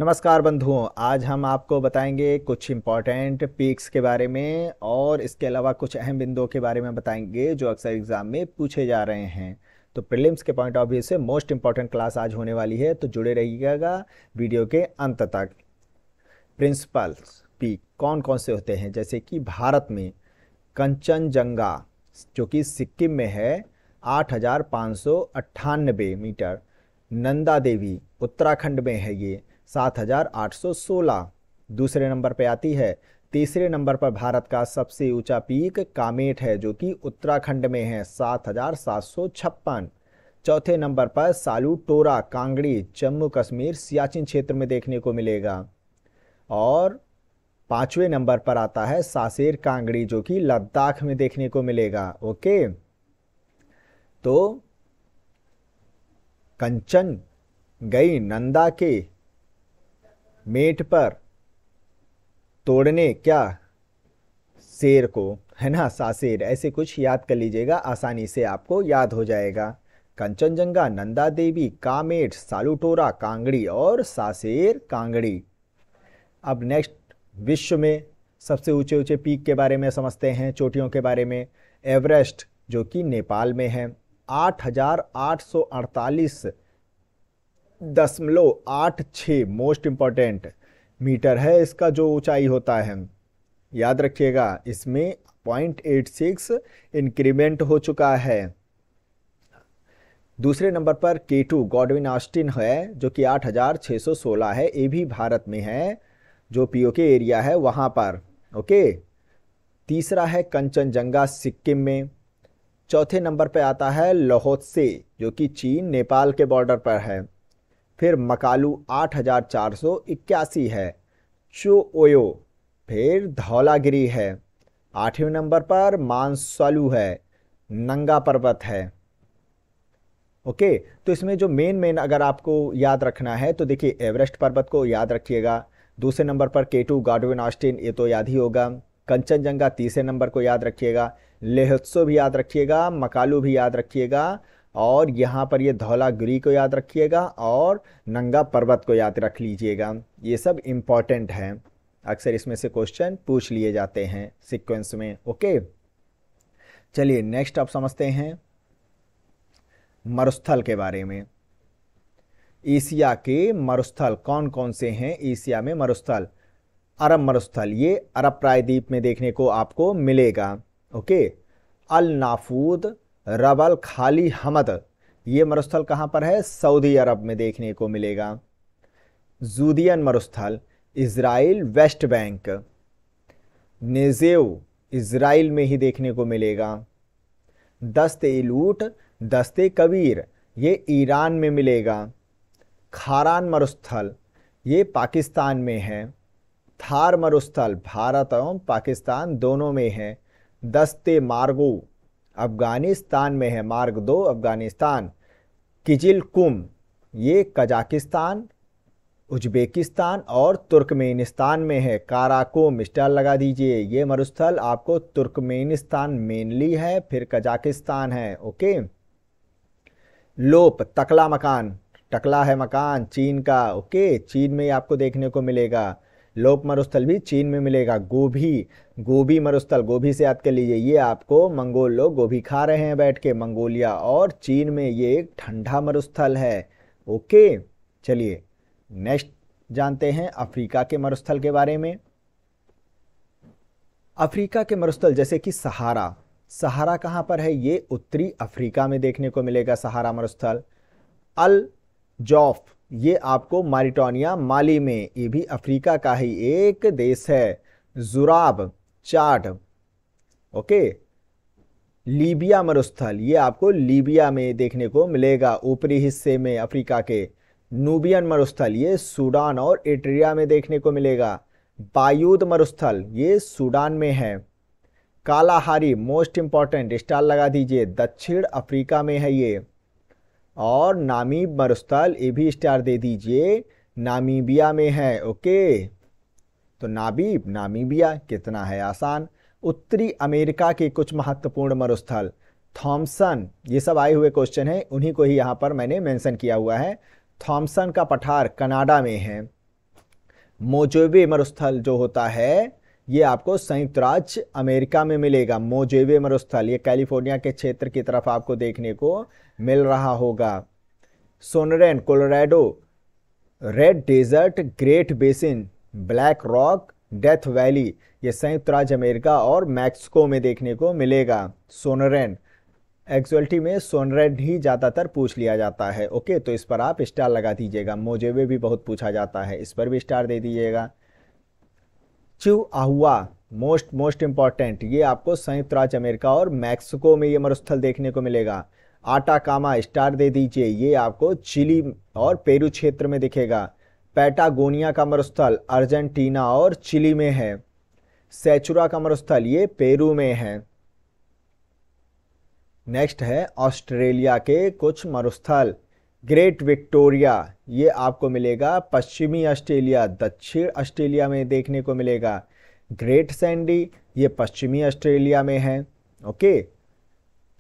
नमस्कार बंधुओं, आज हम आपको बताएंगे कुछ इम्पॉर्टेंट पीक्स के बारे में और इसके अलावा कुछ अहम बिंदुओं के बारे में बताएंगे जो अक्सर एग्जाम में पूछे जा रहे हैं। तो प्रीलिम्स के पॉइंट ऑफ व्यू से मोस्ट इम्पॉर्टेंट क्लास आज होने वाली है, तो जुड़े रहिएगा वीडियो के अंत तक। प्रिंसिपल्स पीक कौन कौन से होते हैं, जैसे कि भारत में कंचनजंगा जो कि सिक्किम में है 8,598 मीटर, नंदा देवी उत्तराखंड में है ये 7,816। दूसरे नंबर पे आती है। तीसरे नंबर पर भारत का सबसे ऊंचा पीक कामेट है जो कि उत्तराखंड में है 7,756। चौथे नंबर पर सालू टोरा कांगड़ी जम्मू कश्मीर सियाचिन क्षेत्र में देखने को मिलेगा। और पांचवें नंबर पर आता है सासेर कांगड़ी जो कि लद्दाख में देखने को मिलेगा। ओके, तो कंचन गई नंदा के मेट पर तोड़ने क्या शेर को, है ना, सासेर, ऐसे कुछ याद कर लीजिएगा, आसानी से आपको याद हो जाएगा। कंचनजंगा, नंदा देवी, कामेट, सालूटोरा कांगड़ी और सासेर कांगड़ी। अब नेक्स्ट, विश्व में सबसे ऊंचे ऊंचे पीक के बारे में समझते हैं, चोटियों के बारे में। एवरेस्ट जो कि नेपाल में है 8,848.86 मोस्ट इंपॉर्टेंट मीटर है इसका जो ऊंचाई होता है। याद रखिएगा, इसमें 0.86 इंक्रीमेंट हो चुका है। दूसरे नंबर पर K2 गॉडविन ऑस्टिन है जो कि 8,616 है, ये भी भारत में है, जो पीओके एरिया है वहां पर। ओके, तीसरा है कंचनजंगा सिक्किम में। चौथे नंबर पर आता है लोहोत्से जो कि चीन नेपाल के बॉर्डर पर है। फिर मकालू 8,481 है। चोओयो, फिर धौलागिरी है। आठवें नंबर पर मानसालू है, नंगा पर्वत है। ओके, तो इसमें जो मेन अगर आपको याद रखना है तो देखिए, एवरेस्ट पर्वत को याद रखिएगा। दूसरे नंबर पर K2 गॉडविन ऑस्टिन, ये तो याद ही होगा। कंचनजंगा तीसरे नंबर को याद रखिएगा। लेहोत्सो भी याद रखिएगा, मकालू भी याद रखिएगा, और यहाँ पर ये धौलागिरी को याद रखिएगा और नंगा पर्वत को याद रख लीजिएगा। ये सब इम्पॉर्टेंट हैं, अक्सर इसमें से क्वेश्चन पूछ लिए जाते हैं सीक्वेंस में। ओके, चलिए नेक्स्ट आप समझते हैं मरुस्थल के बारे में। एशिया के मरुस्थल कौन कौन से हैं? एशिया में मरुस्थल, अरब मरुस्थल, ये अरब प्रायद्वीप में देखने को आपको मिलेगा। ओके, अल नाफूद, रबल खाली हमद, ये मरुस्थल कहाँ पर है? सऊदी अरब में देखने को मिलेगा। जूदियन मरुस्थल, इज़राइल वेस्ट बैंक। नेजेव, इज़राइल में ही देखने को मिलेगा। दस्ते इलूट, दस्ते कबीर, ये ईरान में मिलेगा। खारान मरुस्थल, ये पाकिस्तान में है। थार मरुस्थल, भारत एवं पाकिस्तान दोनों में है। दस्ते मार्गो, अफगानिस्तान में है, मार्ग 2 अफगानिस्तान। किजिल कुम, ये कजाकिस्तान, उज्बेकिस्तान और तुर्कमेनिस्तान में है। काराकोम स्टार लगा दीजिए, ये मरुस्थल आपको तुर्कमेनिस्तान मेनली है, फिर कजाकिस्तान है। ओके, लोप, तकला मकान, टकला है मकान चीन का। ओके, चीन में आपको देखने को मिलेगा। लोप मरुस्थल भी चीन में मिलेगा। गोभी, गोभी मरुस्थल, गोभी से याद कर लीजिए, ये आपको मंगोल लोग गोभी खा रहे हैं बैठ के, मंगोलिया और चीन में ये एक ठंडा मरुस्थल है। ओके, चलिए नेक्स्ट जानते हैं अफ्रीका के मरुस्थल के बारे में। अफ्रीका के मरुस्थल जैसे कि सहारा, सहारा कहाँ पर है? ये उत्तरी अफ्रीका में देखने को मिलेगा सहारा मरुस्थल। अल जौफ, ये आपको मारिटानिया माली में, ये भी अफ्रीका का ही एक देश है। जुराब, चाड। ओके, लीबिया मरुस्थल, ये आपको लीबिया में देखने को मिलेगा, ऊपरी हिस्से में अफ्रीका के। नूबियन मरुस्थल, ये सूडान और एरिट्रिया में देखने को मिलेगा। बायूद मरुस्थल, ये सूडान में है। कालाहारी, मोस्ट इंपॉर्टेंट, स्टार लगा दीजिए, दक्षिण अफ्रीका में है ये। और नामीब मरुस्थल, ये भी स्टार दे दीजिए, नामीबिया में है। ओके, तो नाबीब, नामीबिया, कितना है आसान। उत्तरी अमेरिका के कुछ महत्वपूर्ण मरुस्थल, थॉमसन, ये सब आए हुए क्वेश्चन हैं, उन्हीं को ही यहाँ पर मैंने मेंशन किया हुआ है। थॉमसन का पठार कनाडा में है। मोजेवे मरुस्थल जो होता है ये आपको संयुक्त राज्य अमेरिका में मिलेगा। मोजेवे मरुस्थल ये कैलिफोर्निया के क्षेत्र की तरफ आपको देखने को मिल रहा होगा। Sonoran Colorado, red desert, great basin, black rock, death valley ये संयुक्त राज्य अमेरिका और मैक्सिको में देखने को मिलेगा। सोनरेन एक्चुअलिटी में सोनरेन ही ज़्यादातर पूछ लिया जाता है। ओके, तो इस पर आप स्टार लगा दीजिएगा। मोजेवे भी बहुत पूछा जाता है, इस पर भी स्टार दे दीजिएगा। चिहुआहुआ मोस्ट इंपॉर्टेंट, ये आपको संयुक्त राज्य अमेरिका और मैक्सिको में ये मरुस्थल देखने को मिलेगा। आटाकामा स्टार दे दीजिए, ये आपको चिली और पेरू क्षेत्र में दिखेगा। पैटागोनिया का मरुस्थल अर्जेंटीना और चिली में है। सेचुरा का मरुस्थल ये पेरू में है। नेक्स्ट है ऑस्ट्रेलिया के कुछ मरुस्थल। ग्रेट विक्टोरिया ये आपको मिलेगा पश्चिमी ऑस्ट्रेलिया, दक्षिण ऑस्ट्रेलिया में देखने को मिलेगा। ग्रेट सैंडी ये पश्चिमी ऑस्ट्रेलिया में है। ओके,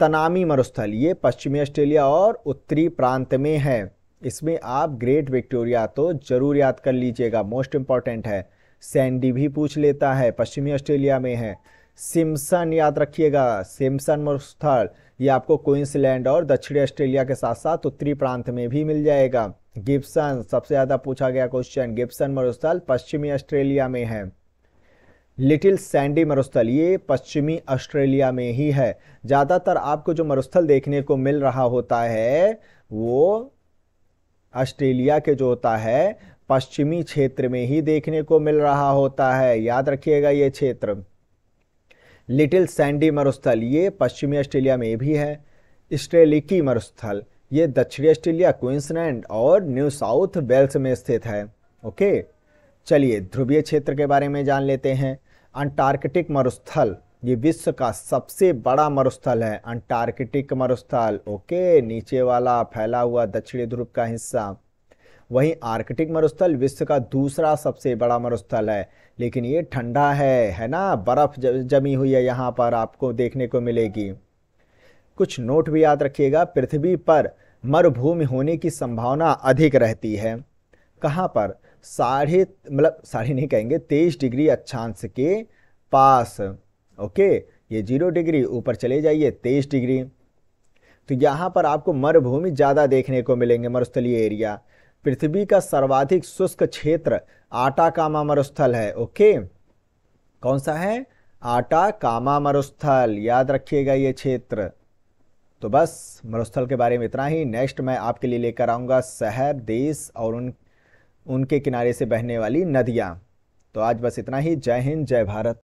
तनामी मरुस्थल ये पश्चिमी ऑस्ट्रेलिया और उत्तरी प्रांत में है। इसमें आप ग्रेट विक्टोरिया तो जरूर याद कर लीजिएगा, मोस्ट इंपॉर्टेंट है। सैंडी भी पूछ लेता है, पश्चिमी ऑस्ट्रेलिया में है। सिम्पसन याद रखिएगा, सिम्पसन मरुस्थल ये आपको क्वींसलैंड और दक्षिणी ऑस्ट्रेलिया के साथ साथ उत्तरी प्रांत में भी मिल जाएगा। गिब्सन सबसे ज़्यादा पूछा गया क्वेश्चन, गिब्सन मरुस्थल पश्चिमी ऑस्ट्रेलिया में है। लिटिल सैंडी मरुस्थल ये पश्चिमी ऑस्ट्रेलिया में ही है। ज़्यादातर आपको जो मरुस्थल देखने को मिल रहा होता है वो ऑस्ट्रेलिया के जो होता है पश्चिमी क्षेत्र में ही देखने को मिल रहा होता है, याद रखिएगा ये क्षेत्र। लिटिल सैंडी मरुस्थल ये पश्चिमी ऑस्ट्रेलिया में भी है। स्ट्रेलिकी मरुस्थल ये दक्षिणी ऑस्ट्रेलिया, क्वींसलैंड और न्यू साउथ वेल्स में स्थित है। ओके, चलिए ध्रुवीय क्षेत्र के बारे में जान लेते हैं। अंटार्कटिक मरुस्थल ये विश्व का सबसे बड़ा मरुस्थल है, अंटार्कटिक मरुस्थल। ओके, नीचे वाला फैला हुआ दक्षिणी ध्रुव का हिस्सा। वहीं आर्कटिक मरुस्थल विश्व का दूसरा सबसे बड़ा मरुस्थल है, लेकिन ये ठंडा है ना, बर्फ जमी हुई है यहाँ पर आपको देखने को मिलेगी। कुछ नोट भी याद रखिएगा, पृथ्वी पर मरुभूमि होने की संभावना अधिक रहती है। कहाँ पर? साढ़े नहीं कहेंगे, 23 डिग्री अक्षांश के पास। ओके, ये 0 डिग्री, ऊपर चले जाइए 23 डिग्री। तो यहाँ पर आपको मरुभूमि ज़्यादा देखने को मिलेंगे, मरुस्थलीय एरिया। पृथ्वी का सर्वाधिक शुष्क क्षेत्र आटाकामा मरुस्थल है। ओके, कौन सा है? आटाकामा मरुस्थल, याद रखिएगा ये क्षेत्र। तो बस मरुस्थल के बारे में इतना ही। नेक्स्ट मैं आपके लिए लेकर आऊँगा शहर, देश और उनके किनारे से बहने वाली नदियाँ। तो आज बस इतना ही। जय हिंद, जय भारत।